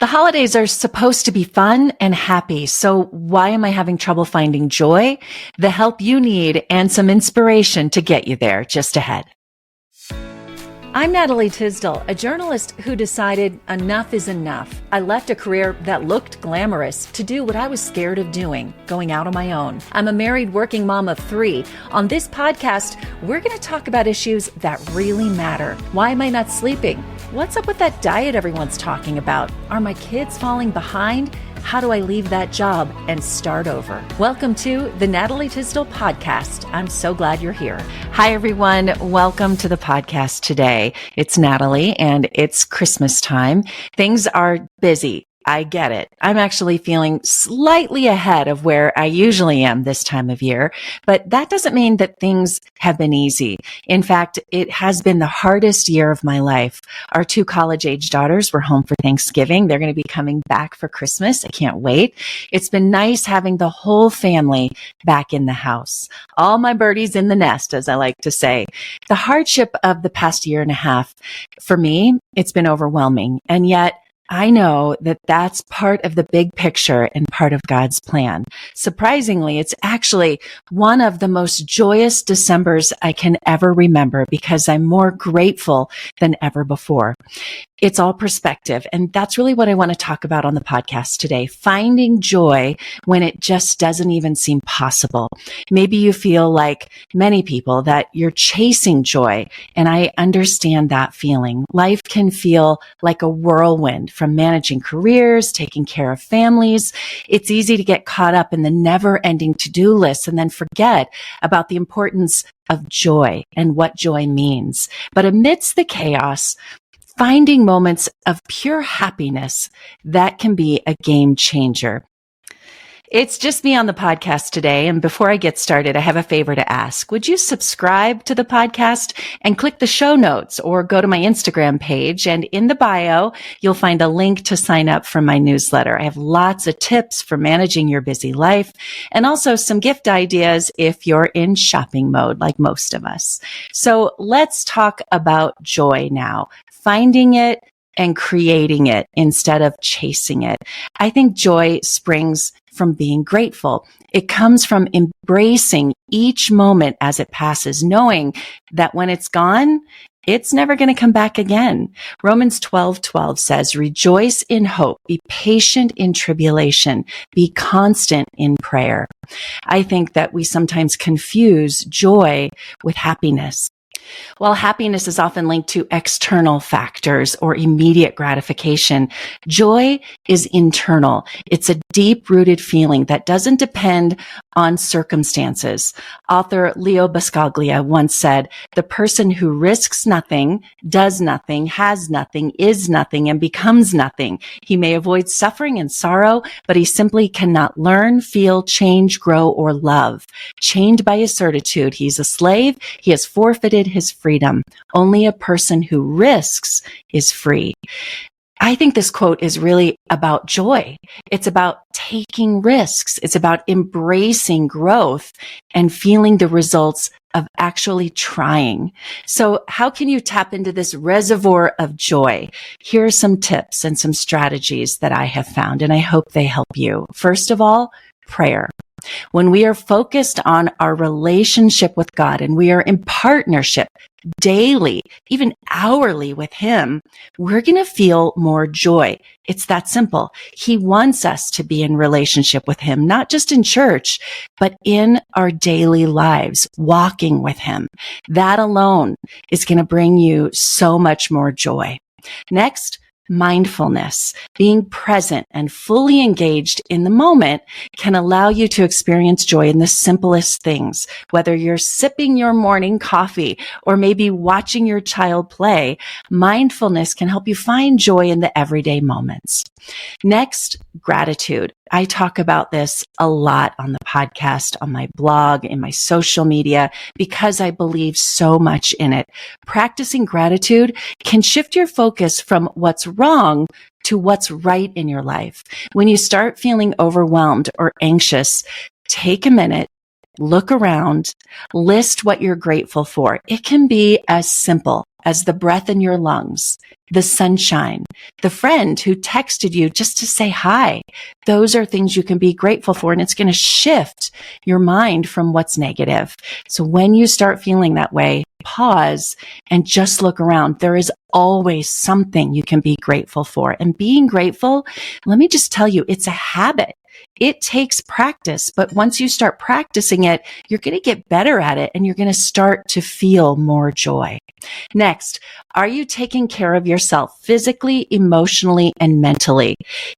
holidays are supposed to be fun and happy, so why am I having trouble finding joy? The help you need and some inspiration to get you there just ahead. I'm Natalie Tysdal, a journalist who decided enough is enough. I left a career that looked glamorous to do what I was scared of doing, going out on my own. I'm a married working mom of 3. On this podcast, we're going to talk about issues that really matter. Why am I not sleeping? What's up with that diet everyone's talking about? Are my kids falling behind? How do I leave that job and start over? Welcome to the Natalie Tysdal podcast. I'm so glad you're here. Hi, everyone. Welcome to the podcast today. It's Natalie and it's Christmas time. Things are busy. I get it. I'm actually feeling slightly ahead of where I usually am this time of year, but that doesn't mean that things have been easy. In fact, it has been the hardest year of my life. Our 2 college-age daughters were home for Thanksgiving. They're going to be coming back for Christmas. I can't wait. It's been nice having the whole family back in the house. All my birdies in the nest, as I like to say. The hardship of the past year and a half, for me, it's been overwhelming. And yet, I know that that's part of the big picture and part of God's plan. Surprisingly, it's actually one of the most joyous Decembers I can ever remember because I'm more grateful than ever before. It's all perspective, and that's really what I want to talk about on the podcast today, finding joy when it just doesn't even seem possible. Maybe you feel like many people that you're chasing joy, and I understand that feeling. Life can feel like a whirlwind from managing careers, taking care of families. It's easy to get caught up in the never-ending to-do list and then forget about the importance of joy and what joy means. But amidst the chaos, finding moments of pure happiness, that can be a game changer. It's just me on the podcast today. And before I get started, I have a favor to ask. Would you subscribe to the podcast and click the show notes or go to my Instagram page? And in the bio, you'll find a link to sign up for my newsletter. I have lots of tips for managing your busy life and also some gift ideas if you're in shopping mode like most of us. So let's talk about joy now. Finding it and creating it instead of chasing it. I think joy springs from being grateful. It comes from embracing each moment as it passes, knowing that when it's gone, it's never going to come back again. Romans 12:12 says, rejoice in hope, be patient in tribulation, be constant in prayer. I think that we sometimes confuse joy with happiness. While happiness is often linked to external factors or immediate gratification, joy is internal. It's a deep-rooted feeling that doesn't depend on circumstances. Author Leo Buscaglia once said, the person who risks nothing, does nothing, has nothing, is nothing, and becomes nothing. He may avoid suffering and sorrow, but he simply cannot learn, feel, change, grow, or love. Chained by his certitude, he's a slave. He has forfeited his freedom. Only a person who risks is free. I think this quote is really about joy. It's about taking risks. It's about embracing growth and feeling the results of actually trying. So how can you tap into this reservoir of joy? Here are some tips and some strategies that I have found, and I hope they help you. First of all, prayer. When we are focused on our relationship with God and we are in partnership daily, even hourly with Him, we're going to feel more joy. It's that simple. He wants us to be in relationship with Him, not just in church, but in our daily lives, walking with Him. That alone is going to bring you so much more joy. Next, mindfulness, being present and fully engaged in the moment can allow you to experience joy in the simplest things. Whether you're sipping your morning coffee or maybe watching your child play, mindfulness can help you find joy in the everyday moments. Next, gratitude. I talk about this a lot on the podcast, on my blog, in my social media, because I believe so much in it. Practicing gratitude can shift your focus from what's wrong to what's right in your life. When you start feeling overwhelmed or anxious, take a minute, look around, list what you're grateful for. It can be as simple as the breath in your lungs, the sunshine, the friend who texted you just to say hi. Those are things you can be grateful for, and it's going to shift your mind from what's negative. So when you start feeling that way, pause and just look around. There is always something you can be grateful for. And being grateful, let me just tell you, it's a habit. It takes practice, but once you start practicing it, you're going to get better at it and you're going to start to feel more joy. Next, are you taking care of yourself physically, emotionally, and mentally?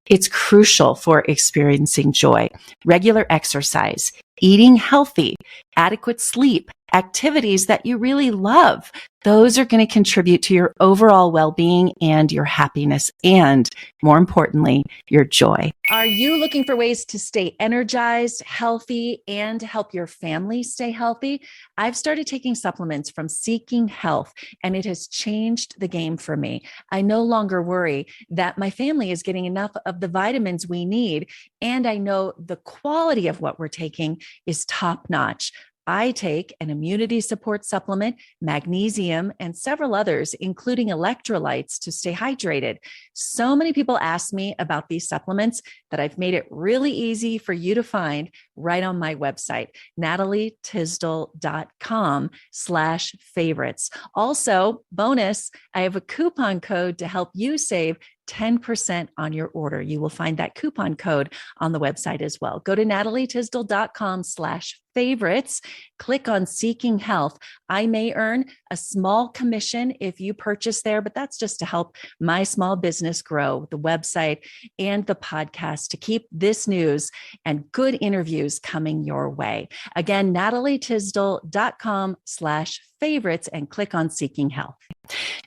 It's crucial for experiencing joy. Regular exercise, eating healthy, adequate sleep, activities that you really love. Those are going to contribute to your overall well-being and your happiness and, more importantly, your joy. Are you looking for ways to stay energized, healthy, and help your family stay healthy? I've started taking supplements from Seeking Health, and it has changed the game for me. I no longer worry that my family is getting enough of the vitamins we need, and I know the quality of what we're taking is top-notch. I take an immunity support supplement, magnesium, and several others, including electrolytes to stay hydrated. So many people ask me about these supplements that I've made it really easy for you to find right on my website, natalietysdal.com/favorites. Also, bonus, I have a coupon code to help you save 10% on your order. You will find that coupon code on the website as well. Go to natalietysdal.com/favorites. Click on Seeking Health. I may earn a small commission if you purchase there, but that's just to help my small business grow, the website and the podcast, to keep this news and good interviews coming your way. Again, natalietysdal.com/favorites and click on Seeking Health.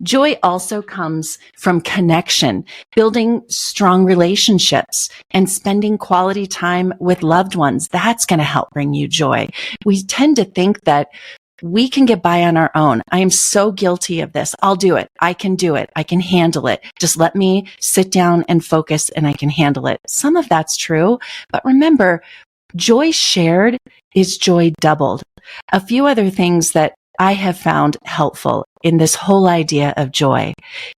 Joy also comes from connection, building strong relationships, and spending quality time with loved ones. That's going to help bring you joy. We tend to think that we can get by on our own. I am so guilty of this. I'll do it. I can do it. I can handle it. Just let me sit down and focus and I can handle it. Some of that's true, but remember, joy shared is joy doubled. A few other things that I have found helpful in this whole idea of joy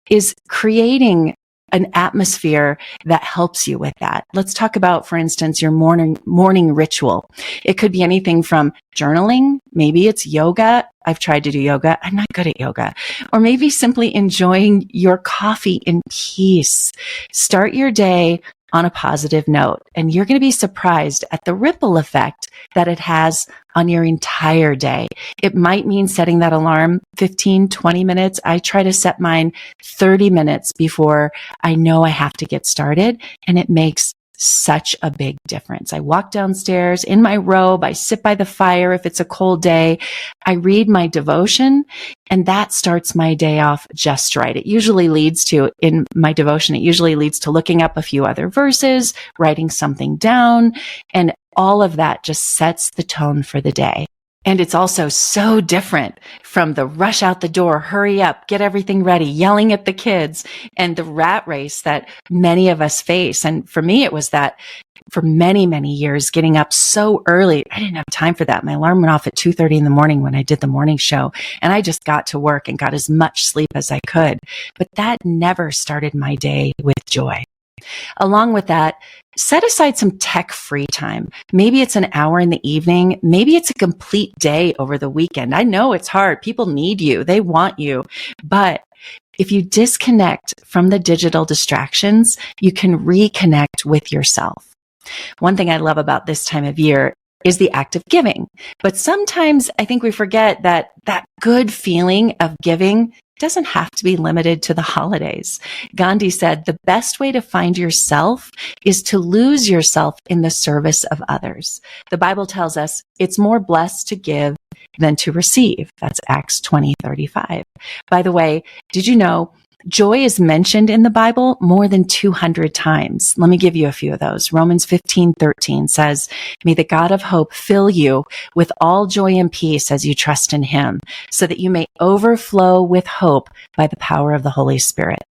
is creating an atmosphere that helps you with that. Let's talk about, for instance, your morning ritual. It could be anything from journaling. Maybe it's yoga. I've tried to do yoga. I'm not good at yoga. Or maybe simply enjoying your coffee in peace. Start your day on a positive note, and you're going to be surprised at the ripple effect that it has on your entire day. It might mean setting that alarm 15, 20 minutes. I try to set mine 30 minutes before I know I have to get started, and it makes such a big difference. I walk downstairs in my robe. I sit by the fire if it's a cold day. I read my devotion, and that starts my day off just right. It usually leads to, in my devotion, it usually leads to looking up a few other verses, writing something down, and all of that just sets the tone for the day. And it's also so different from the rush out the door, hurry up, get everything ready, yelling at the kids, and the rat race that many of us face. And for me, it was that for many, many years, getting up so early. I didn't have time for that. My alarm went off at 2:30 in the morning when I did the morning show, and I just got to work and got as much sleep as I could. But that never started my day with joy. Along with that, set aside some tech-free time. Maybe it's an hour in the evening. Maybe it's a complete day over the weekend. I know it's hard. People need you. They want you. But if you disconnect from the digital distractions, you can reconnect with yourself. One thing I love about this time of year is the act of giving. But sometimes I think we forget that that good feeling of giving doesn't have to be limited to the holidays. Gandhi said, the best way to find yourself is to lose yourself in the service of others. The Bible tells us it's more blessed to give than to receive. That's Acts 20:35. By the way, did you know joy is mentioned in the Bible more than 200 times? Let me give you a few of those. Romans 15:13 says, may the God of hope fill you with all joy and peace as you trust in him, so that you may overflow with hope by the power of the Holy Spirit.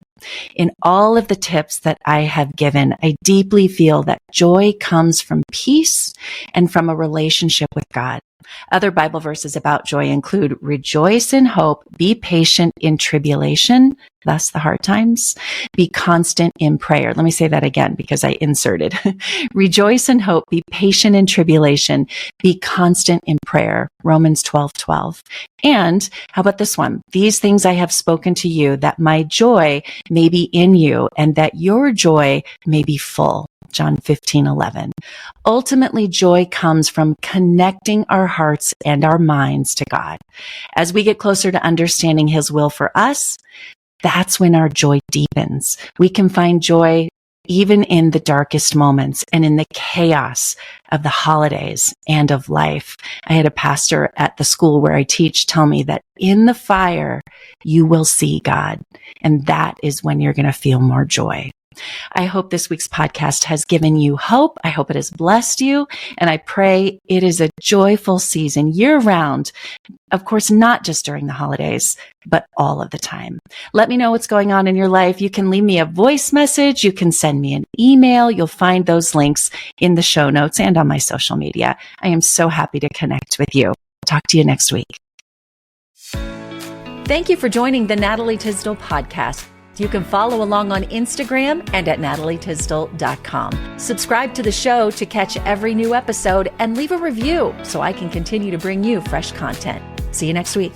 In all of the tips that I have given, I deeply feel that joy comes from peace and from a relationship with God. Other Bible verses about joy include rejoice in hope, be patient in tribulation, thus the hard times, be constant in prayer. Let me say that again because I inserted. Rejoice in hope, be patient in tribulation, be constant in prayer, Romans 12:12. And how about this one? These things I have spoken to you, that my joy may be in you and that your joy may be full, John 15:11. Ultimately, joy comes from connecting our hearts and our minds to God. As we get closer to understanding His will for us, that's when our joy deepens. We can find joy even in the darkest moments and in the chaos of the holidays and of life. I had a pastor at the school where I teach tell me that in the fire, you will see God. And that is when you're going to feel more joy. I hope this week's podcast has given you hope. I hope it has blessed you. And I pray it is a joyful season year round. Of course, not just during the holidays, but all of the time. Let me know what's going on in your life. You can leave me a voice message. You can send me an email. You'll find those links in the show notes and on my social media. I am so happy to connect with you. Talk to you next week. Thank you for joining the Natalie Tysdal podcast. You can follow along on Instagram and at natalietysdal.com. Subscribe to the show to catch every new episode and leave a review so I can continue to bring you fresh content. See you next week.